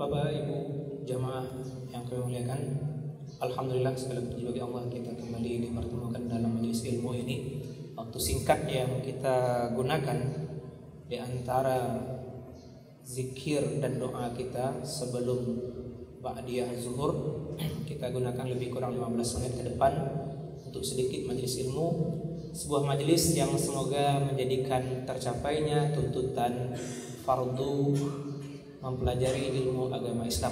Bapak, Ibu, jamaah yang kami muliakan, alhamdulillah segala puji bagi Allah, kita kembali dipertemukan dalam majelis ilmu ini. Waktu singkat yang kita gunakan di antara zikir dan doa kita sebelum ba'diyah zuhur, kita gunakan lebih kurang 15 menit ke depan untuk sedikit majelis ilmu, sebuah majelis yang semoga menjadikan tercapainya tuntutan fardu mempelajari ilmu agama Islam.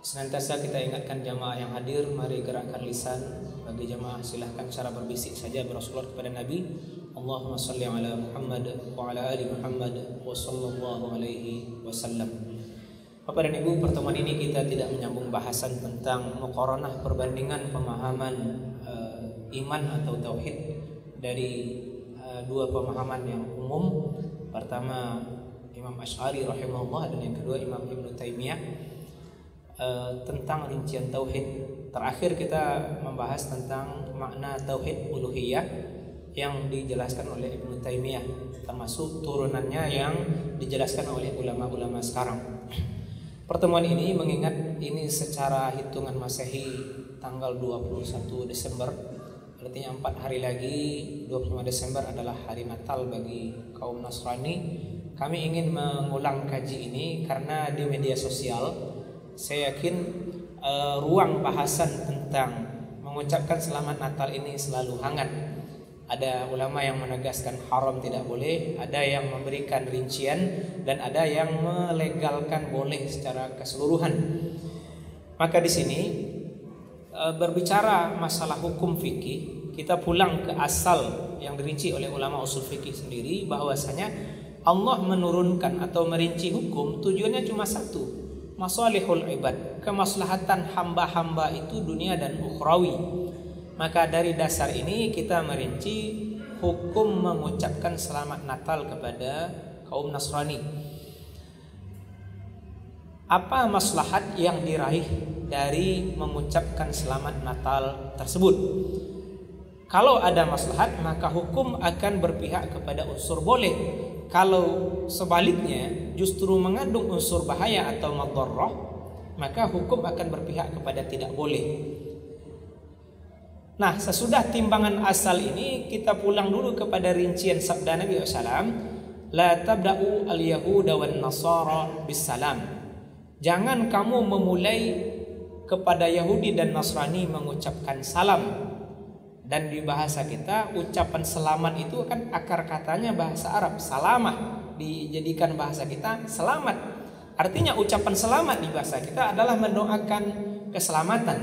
Senantiasa kita ingatkan jamaah yang hadir, mari gerakkan lisan. Bagi jamaah silahkan cara berbisik saja bersolawat kepada Nabi. Allahumma salli ala Muhammad wa ala ali Muhammad wa sallallahu alaihi wasallam. Bapak dan Ibu, pertemuan ini kita tidak menyambung bahasan tentang muqaranah, perbandingan pemahaman iman atau tauhid dari dua pemahaman yang umum. Pertama Imam Asy'ari rahimahullah dan yang kedua Imam Ibnu Taimiyah tentang rincian tauhid. Terakhir kita membahas tentang makna tauhid uluhiyah yang dijelaskan oleh Ibnu Taimiyah, termasuk turunannya yang dijelaskan oleh ulama-ulama sekarang. Pertemuan ini mengingat ini secara hitungan Masehi tanggal 21 Desember, artinya 4 hari lagi 25 Desember adalah hari Natal bagi kaum Nasrani. Kami ingin mengulang kaji ini karena di media sosial saya yakin ruang bahasan tentang mengucapkan selamat Natal ini selalu hangat. Ada ulama yang menegaskan haram tidak boleh, ada yang memberikan rincian, dan ada yang melegalkan boleh secara keseluruhan. Maka di sini berbicara masalah hukum fikih, kita pulang ke asal yang dirinci oleh ulama usul fikih sendiri, bahwasanya Allah menurunkan atau merinci hukum tujuannya cuma satu, masalihul ibad, kemaslahatan hamba-hamba itu dunia dan ukhrawi. Maka dari dasar ini kita merinci hukum mengucapkan selamat Natal kepada kaum Nasrani. Apa maslahat yang diraih dari mengucapkan selamat Natal tersebut? Kalau ada maslahat, maka hukum akan berpihak kepada unsur boleh. Kalau sebaliknya justru mengandung unsur bahaya atau madharrah, maka hukum akan berpihak kepada tidak boleh. Nah, sesudah timbangan asal ini, kita pulang dulu kepada rincian sabda Nabi SAW, la tabda'u al-yahuda wan nasara bisalam. Jangan kamu memulai kepada Yahudi dan Nasrani mengucapkan salam. Dan di bahasa kita ucapan selamat itu kan akar katanya bahasa Arab, salamah, dijadikan bahasa kita selamat. Artinya ucapan selamat di bahasa kita adalah mendoakan keselamatan.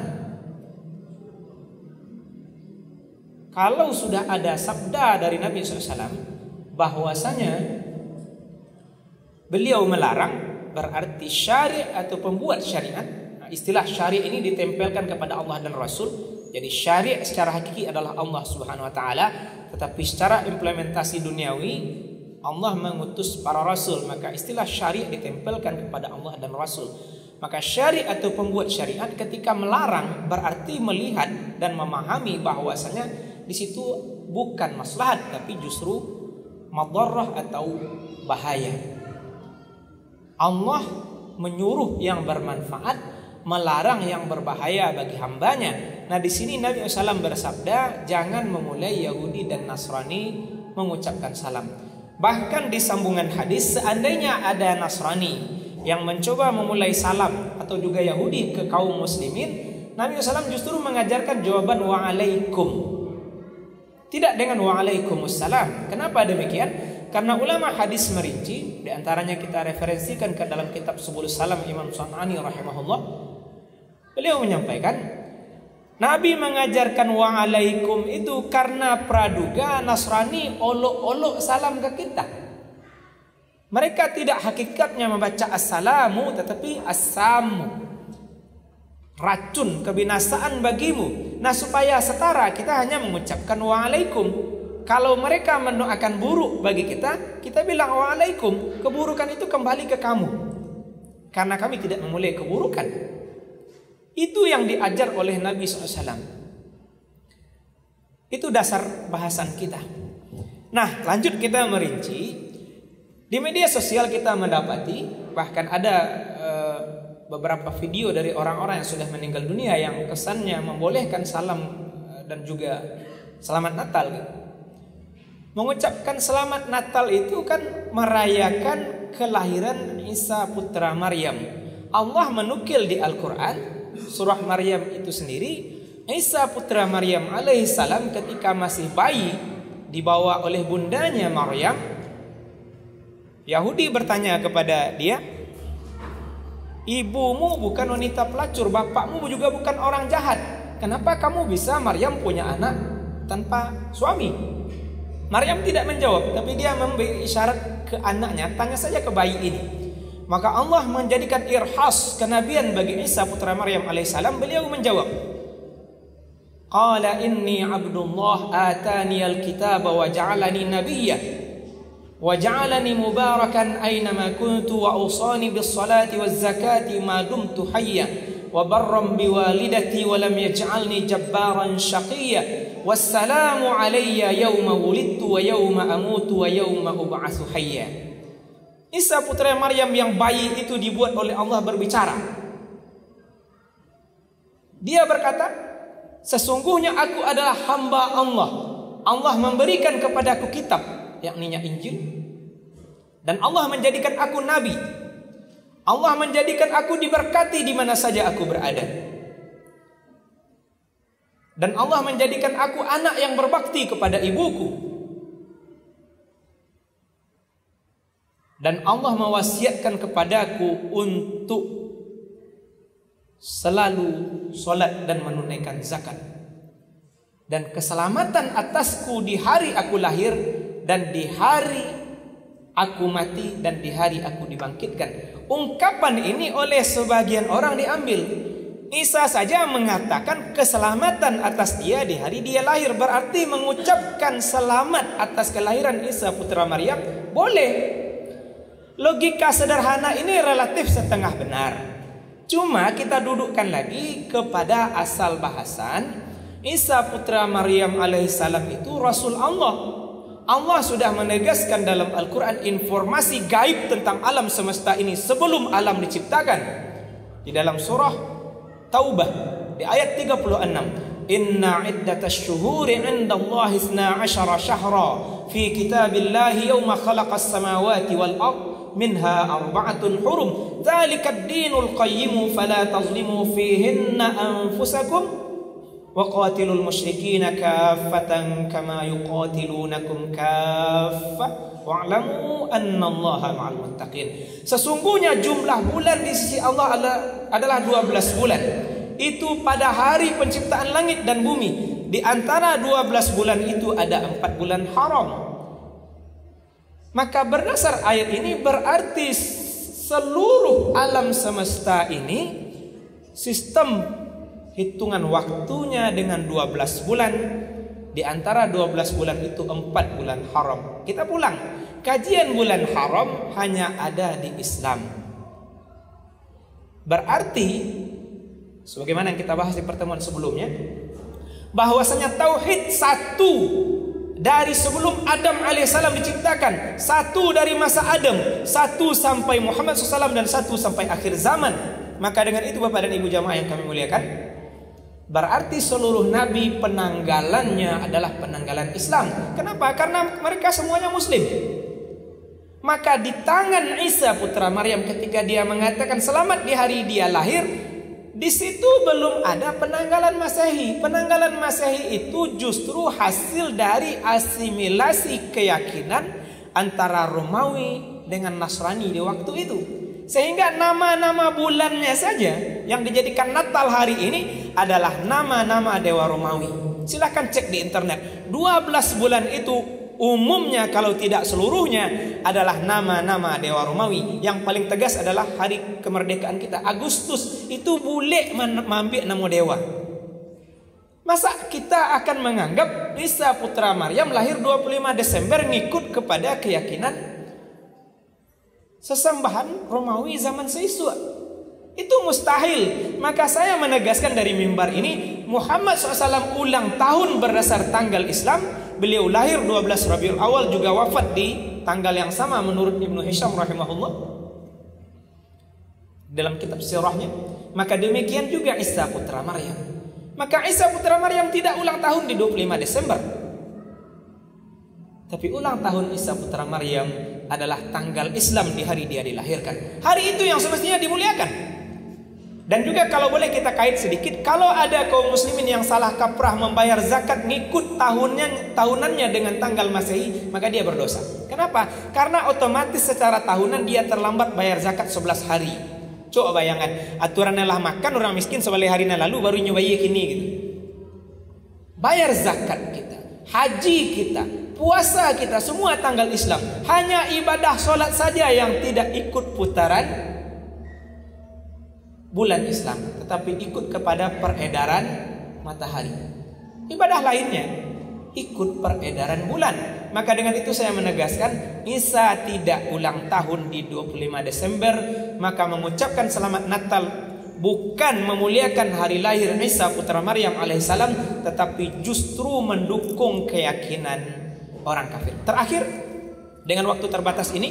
Kalau sudah ada sabda dari Nabi SAW bahwasanya beliau melarang, berarti syari' atau pembuat syariat. Nah, istilah syari' ini ditempelkan kepada Allah dan Rasul. Jadi syari' secara hakiki adalah Allah Subhanahu wa taala, tetapi secara implementasi duniawi Allah mengutus para rasul, maka istilah syari' ditempelkan kepada Allah dan Rasul. Maka syari' atau pembuat syariat ketika melarang berarti melihat dan memahami bahwasanya di situ bukan maslahat tapi justru madharrah atau bahaya. Allah menyuruh yang bermanfaat, melarang yang berbahaya bagi hambanya. Nah, di sini Nabi SAW bersabda, jangan memulai Yahudi dan Nasrani mengucapkan salam. Bahkan di sambungan hadis, seandainya ada Nasrani yang mencoba memulai salam atau juga Yahudi ke kaum muslimin, Nabi SAW justru mengajarkan jawaban wa'alaikum, tidak dengan wa'alaikumussalam. Kenapa demikian? Karena ulama hadis merinci, di antaranya kita referensikan ke dalam kitab Subulus Salam Imam San'ani rahimahullah. Beliau menyampaikan, Nabi mengajarkan wa'alaikum itu karena praduga Nasrani olok-olok salam ke kita. Mereka tidak hakikatnya membaca assalamu, tetapi assamu, racun, kebinasaan bagimu. Nah, supaya setara kita hanya mengucapkan wa'alaikum. Kalau mereka mendoakan buruk bagi kita, kita bilang wa'alaikum, keburukan itu kembali ke kamu, karena kami tidak memulai keburukan. Itu yang diajar oleh Nabi SAW. Itu dasar bahasan kita. Nah, lanjut kita merinci Di media sosial kita mendapati, bahkan ada beberapa video dari orang-orang yang sudah meninggal dunia yang kesannya membolehkan salam dan juga selamat Natal gitu. Mengucapkan selamat Natal itu kan merayakan kelahiran Isa putra Maryam. Allah menukil di Al-Quran surah Maryam itu sendiri, Isa putra Maryam alaihissalam ketika masih bayi dibawa oleh bundanya Maryam, Yahudi bertanya kepada dia, ibumu bukan wanita pelacur, bapakmu juga bukan orang jahat, kenapa kamu bisa Maryam punya anak tanpa suami? Maryam tidak menjawab, tapi dia memberi isyarat ke anaknya, tanya saja ke bayi ini. Maka Allah menjadikan irhas kenabian bagi Isa putra Maryam alaihissalam. Beliau menjawab, qala inni abdullah atani alkitaba wa ja'alani nabiyya wa ja'alani mubarakan aynama kuntu wa awsani bis salati waz zakati ma dumtu hayya wa barran biwalidati wa lam yaj'alni jabbaran shaqiyya wassalamu alayya yawma wulidtu wa yawma amutu wa yawma ub'atsu hayya. Isa putra Maryam yang bayi itu dibuat oleh Allah berbicara. Dia berkata, sesungguhnya aku adalah hamba Allah. Allah memberikan kepadaku kitab, yakninya Injil, dan Allah menjadikan aku nabi. Allah menjadikan aku diberkati di mana saja aku berada. Dan Allah menjadikan aku anak yang berbakti kepada ibuku. Dan Allah mewasiatkan kepadaku untuk selalu solat dan menunaikan zakat. Dan keselamatan atasku di hari aku lahir, dan di hari aku mati, dan di hari aku dibangkitkan. Ungkapan ini oleh sebagian orang diambil. Isa saja mengatakan keselamatan atas dia di hari dia lahir, berarti mengucapkan selamat atas kelahiran Isa putra Maryam boleh. Logika sederhana ini relatif setengah benar. Cuma kita dudukkan lagi kepada asal bahasan. Isa putra Maryam alaihissalam itu Rasul Allah. Allah sudah menegaskan dalam Al-Quran informasi gaib tentang alam semesta ini sebelum alam diciptakan. Di dalam surah Taubah di ayat 36, inna iddatasy syuhuri 'indallahi 12 syahra fi kitabillahi yawma khalaqas samawati wal ardh minha arba'atun hurum dzalikad dinul qayyim fala tazlimu fihinna anfusakum wa qatilul musyrikina kaffatan kama yuqatilunakum kaffah wa'lamu annallaha ma'al muttaqin. Sesungguhnya jumlah bulan di sisi Allah adalah 12 bulan. Itu pada hari penciptaan langit dan bumi. Di antara 12 bulan itu ada 4 bulan haram. Maka berdasar ayat ini berarti seluruh alam semesta ini sistem hitungan waktunya dengan 12 bulan. Di antara 12 bulan itu 4 bulan haram. Kita pulang. Kajian bulan haram hanya ada di Islam. Berarti sebagaimana yang kita bahas di pertemuan sebelumnya, bahwasanya tauhid satu dari sebelum Adam alaihissalam diciptakan, satu dari masa Adam, satu sampai Muhammad SAW, dan satu sampai akhir zaman. Maka dengan itu Bapak dan Ibu jamaah yang kami muliakan, berarti seluruh nabi penanggalannya adalah penanggalan Islam. Kenapa? Karena mereka semuanya muslim. Maka di tangan Isa putra Maryam ketika dia mengatakan selamat di hari dia lahir, di situ belum ada penanggalan Masehi. Penanggalan Masehi itu justru hasil dari asimilasi keyakinan antara Romawi dengan Nasrani di waktu itu. Sehingga nama-nama bulannya saja yang dijadikan Natal hari ini adalah nama-nama dewa Romawi. Silahkan cek di internet. 12 bulan itu umumnya kalau tidak seluruhnya adalah nama-nama dewa Romawi. Yang paling tegas adalah hari kemerdekaan kita, Agustus. Itu bule mengambil nama dewa. Masa kita akan menganggap Isa putra Maryam lahir 25 Desember ngikut kepada keyakinan sesembahan Romawi zaman seiswa? Itu mustahil. Maka saya menegaskan dari mimbar ini, Muhammad SAW ulang tahun berdasar tanggal Islam. Beliau lahir 12 Rabiul Awal, juga wafat di tanggal yang sama menurut Ibnu Hisham rahimahullah dalam kitab sirahnya. Maka demikian juga Isa putra Maryam. Maka Isa putra Maryam tidak ulang tahun di 25 Desember. Tapi ulang tahun Isa putra Maryam adalah tanggal Islam di hari dia dilahirkan. Hari itu yang semestinya dimuliakan. Dan juga kalau boleh kita kait sedikit, kalau ada kaum muslimin yang salah kaprah membayar zakat ngikut tahunannya dengan tanggal Masehi, maka dia berdosa. Kenapa? Karena otomatis secara tahunan dia terlambat bayar zakat 11 hari. Coba bayangan, aturannya lah makan orang miskin sebalik hari lalu baru nyobain kini gitu. Bayar zakat kita, haji kita, puasa kita, semua tanggal Islam. Hanya ibadah solat saja yang tidak ikut putaran bulan Islam, tetapi ikut kepada peredaran matahari. Ibadah lainnya ikut peredaran bulan. Maka dengan itu saya menegaskan, Isa tidak ulang tahun di 25 Desember, maka mengucapkan selamat Natal bukan memuliakan hari lahir Isa putra Maryam alaihissalam, tetapi justru mendukung keyakinan orang kafir. Terakhir, dengan waktu terbatas ini,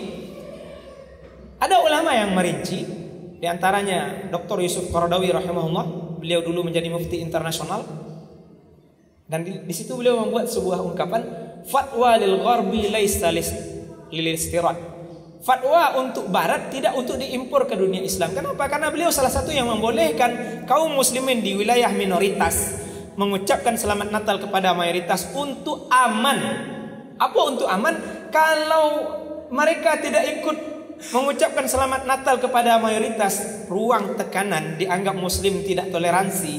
ada ulama yang merinci. Di antaranya Dr. Yusuf Qaradawi rahimahullah, beliau dulu menjadi mufti internasional. Dan di situ beliau membuat sebuah ungkapan, fatwa lil gharbi laisa lil istirad. Fatwa untuk barat tidak untuk diimpor ke dunia Islam. Kenapa? Karena beliau salah satu yang membolehkan kaum muslimin di wilayah minoritas mengucapkan selamat Natal kepada mayoritas untuk aman. Apa untuk aman? Kalau mereka tidak ikut mengucapkan selamat Natal kepada mayoritas, ruang tekanan dianggap muslim tidak toleransi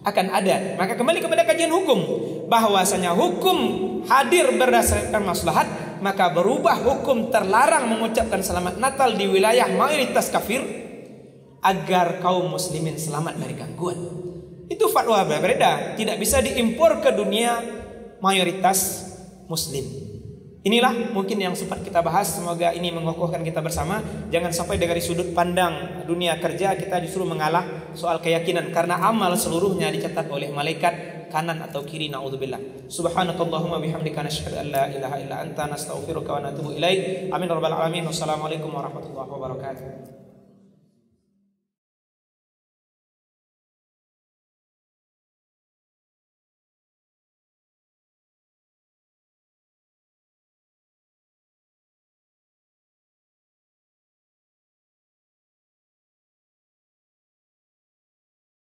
akan ada. Maka kembali kepada kajian hukum, bahwasanya hukum hadir berdasarkan maslahat, maka berubah hukum terlarang mengucapkan selamat Natal di wilayah mayoritas kafir agar kaum muslimin selamat dari gangguan. Itu fatwa berbeda, tidak bisa diimpor ke dunia mayoritas muslim. Inilah mungkin yang sempat kita bahas. Semoga ini mengokohkan kita bersama. Jangan sampai dari sudut pandang dunia kerja kita justru mengalah soal keyakinan, karena amal seluruhnya dicatat oleh malaikat kanan atau kiri. Naudzubillah. Subhanakallahumma bihamdika nasyhadu an la ilaha illa anta nastaghfiruka wa natubu ilaik. Amin rabbal alamin. Wassalamualaikum warahmatullahi wabarakatuh.